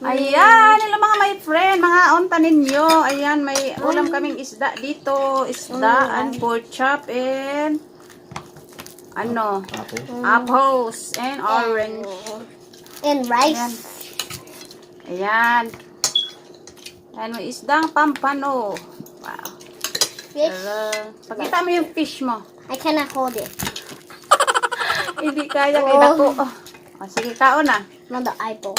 Ayan, hello mga my friend, mga onta ninyo. Ayan, may ulam kaming isda dito. Isdaan, pork chop, and apples, and orange. And rice. Ayan. Ayan, may isdang pampano. Wow. Fish. Pakita mo yung fish mo. I cannot hold it. Hindi kaya, kay dako. Oh, sige, kaon na. Not the eyeball.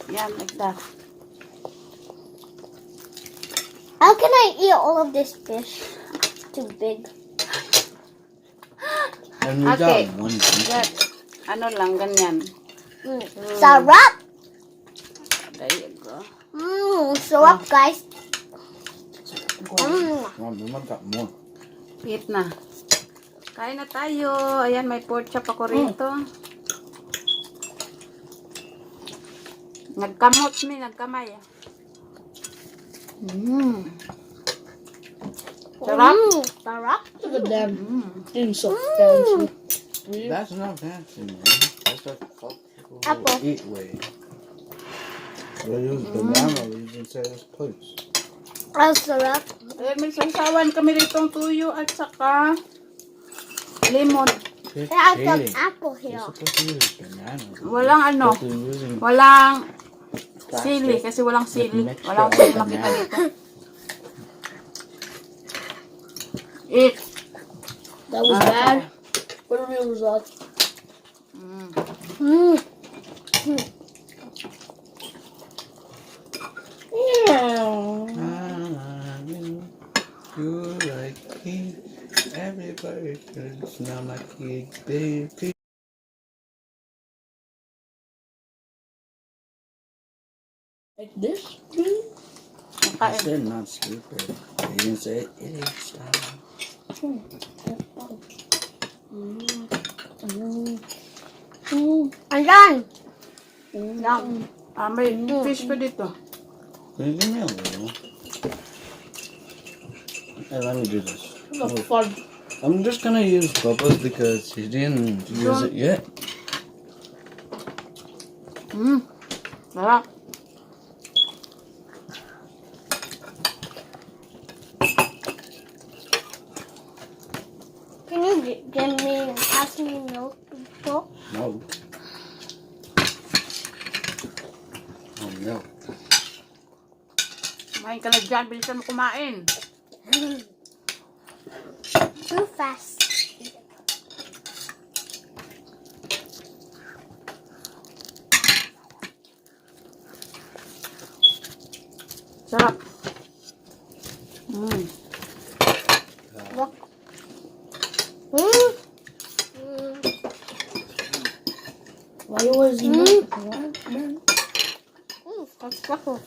Yan, like that. How can I eat all of this fish? Too big. And we Okay. got one piece. Yan. Ano lang, ganyan. Sarap. There you go. Sarap, guys. We might got more. Eat na. Kain na tayo. Ayan, may pork chop ako rito. Nagkamot mi, nagkamay. Sarap. Sarap. Look at them doing so fancy. That's not fancy, man. That's what people Apple. eat with. They use banana leaves instead of plates. Ang sarap. Ayan, may sausawan kami rito tuyo at saka lemon. It's I have some cheating. apple You're here. supposed to use bananas. Walang ano, Supposed to be using walang sili kasi walang sili. Walang sili makita dito. Eat. That was bad. What are real results? You like it. Everybody should smell like it, baby. Like this? I Kain. said not stupid. You didn't say it is. Ayan. May fish pa dito. Can you give me a little? Hey, let me do this. What the fun? I'm just gonna use Bubba's because he didn't use it yet. Sarap. Can you give me, pass me milk before? No. Oh no. Kumain ka na dyan. Bilisan mo kumain. Too fast. Sarap. Look. Why you always eat? That's truffle.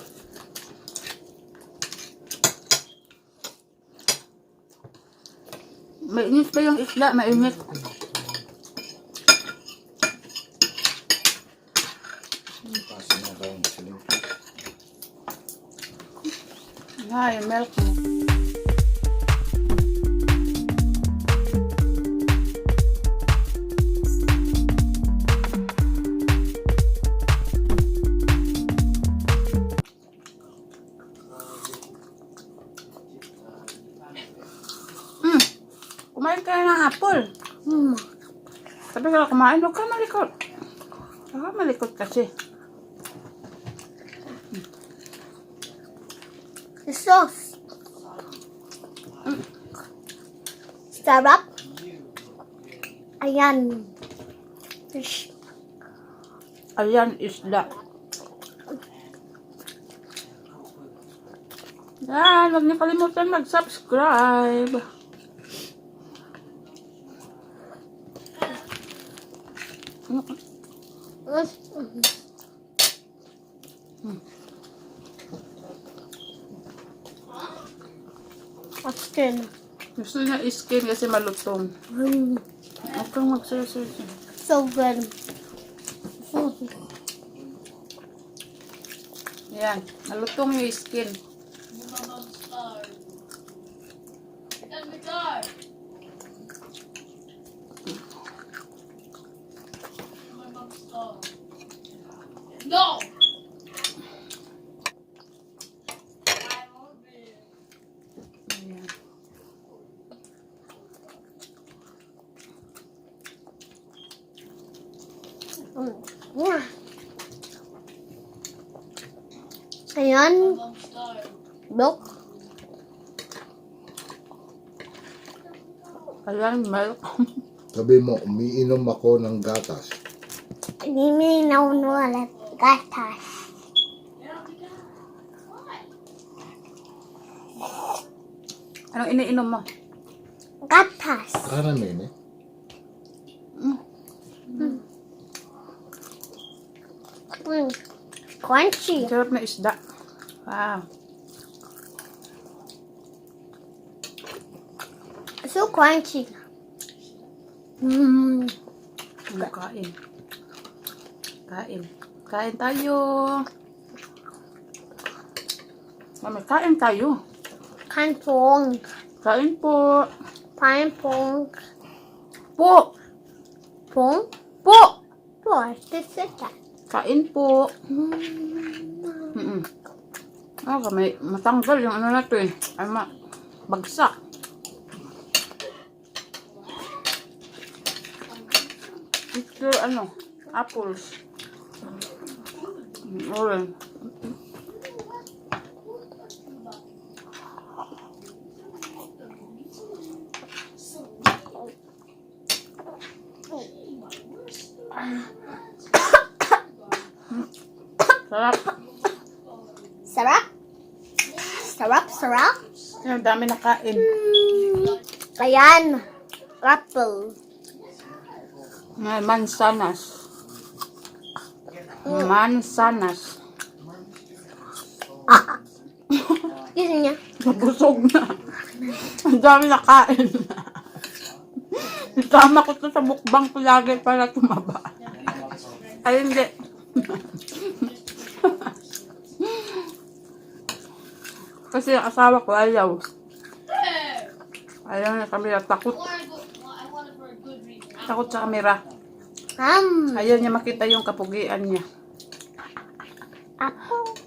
Mainit pa yung isda. Mainit. Passing that down to you. Ay, milk mo. Kumain ka na ng apple. Sabi ka kumain, huwag ka malikot. Huwag ka malikot kasi. The sauce. Sarap. Ayan. Fish. Ayan, isda. Yan, huwag niyo kalimutan mag-subscribe. At skin. Gusto niya skin kasi malutong. Huwag kang magsasasin. So good. Yan, malutong yung skin. No! Yeah. Ayan. Milk. Ayan, milk. Sabi mo, umiinom ako ng gatas. Hindi ulit gatas. Anong iniinom mo? Gatas. Karamine. Crunchy. Sarap na isda. Wow. So crunchy. Mm. Kain. Kain. Kain tayo. Mami, kain tayo. Kanpong. Kain po. Pineapple. Po. Pong. Po. What is that? Kain po. May matanggal yung ano na to eh. Ay, bagsak. Ito ano, apples. Orange. Sarap. Sarap. Sarap, sarap. Ang dami na kain. Ayan. Apple. May mansanas. Mansanas. Excuse me. Nabusog na. Ang dami na kain. Isama ko to sa mukbang ko lagi para tumaba. Ay, hindi. Kasi ang asawa ko ayaw. Ayaw na kamera. Takot. Takot sa kamera. Ayaw niya makita yung kapugian niya. Apple.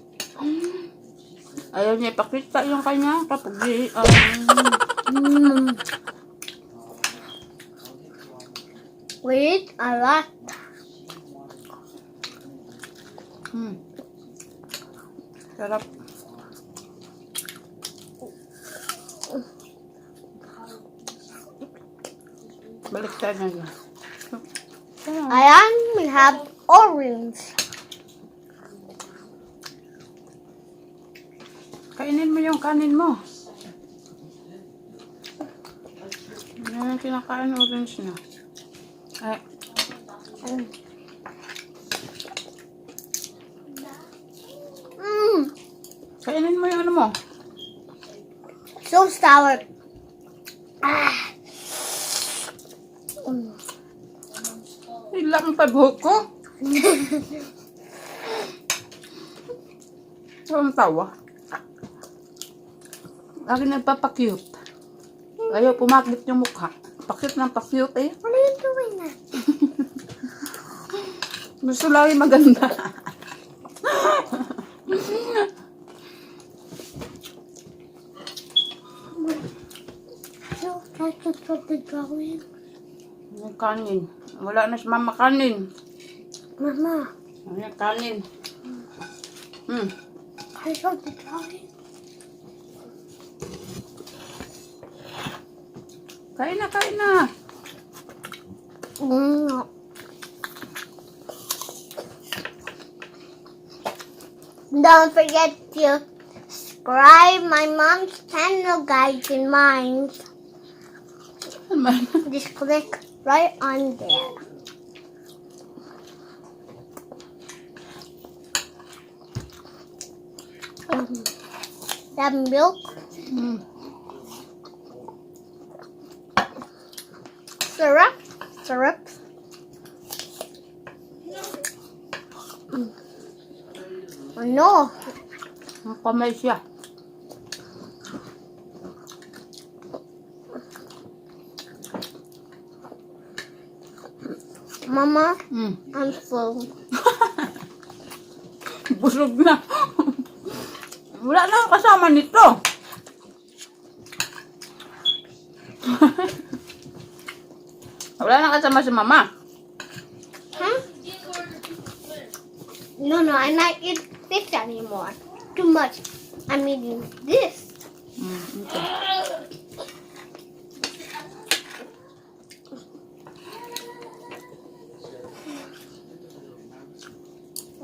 Ayaw niya ipakita yung kanya kapugian. Wait a lot. Sarap. Balik tayo na yun. Ayan, we have orange. Kainin mo yung kanin mo. Yan yung kinakain orange na. Ay. Kainin mo yung ano mo. So sour. Ilang pagbuhok ko. Ang tawa. Lagi nagpapakyut. Ayaw pumakit yung mukha. Pakit ng pakyut eh. What are you doing now? Gusto lagi maganda. So, that's what the drawing. Yung kanin. Wala na si mama kanin. Mama, Yung kanin. I saw the drawing. Kain na, kain na. Don't forget to subscribe my mom's channel, guys, and mine. Just click right on there. That milk. Syrup. Syrup. No. Ang kamay siya. Mama, I'm full. Busog na. Wala na ang kasama nito. Wala na kasama si mama. Huh? No, I'm not eating fish anymore. Too much. I'm eating this. Okay.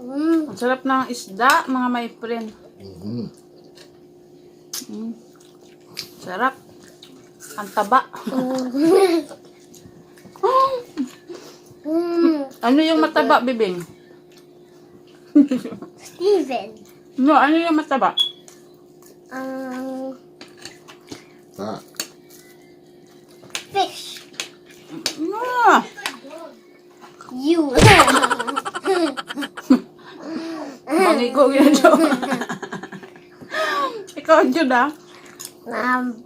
Ang sarap ng isda, mga my friend. Mhm. Sarap. Ang taba. Ano yung mataba, bibing? Steven. No, ano yung mataba? Ah, Fish. No. You. Mangigo yun, Jo. Ikaw, Jud, ah.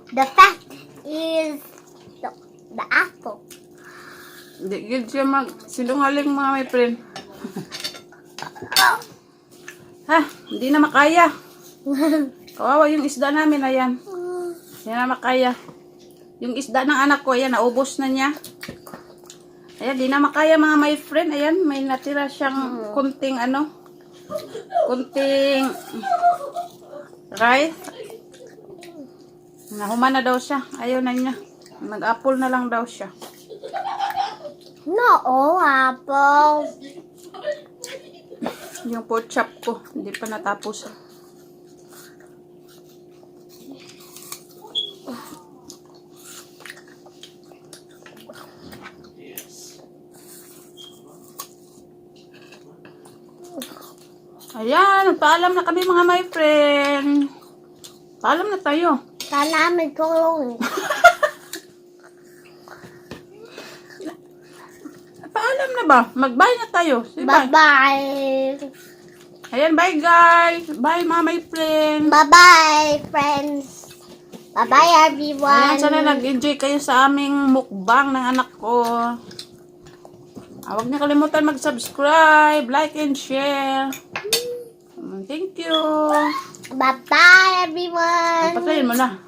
The fact is the apple. Hindi, gid siya sinungaling, mga my friend. Ha, hindi na makaya. Kawawa yung isda namin, ayan. Hindi na makaya. Yung isda ng anak ko, ayan, naubos na niya. Ayan, di na makaya, mga my friend. Ayan, may natira siyang kunting kunting rice. Nahuma na daw siya. Ayaw na niya. Nag-apple na lang daw siya. No, apple. Yung pork chop ko, hindi pa natapos. Ayan, paalam na kami, mga my friend. Paalam na tayo. Sana may tulong. Paalam na ba? Mag-bye na tayo. Say bye. Bye-bye. Ayan, bye guys. Bye, mga my friend. Bye-bye, friends. Bye-bye, everyone. Ayan, sana nag-enjoy kayo sa aming mukbang ng anak ko. Huwag niyo kalimutan mag-subscribe, like, and share. Thank you. Bye-bye, everyone. Patayin mo na.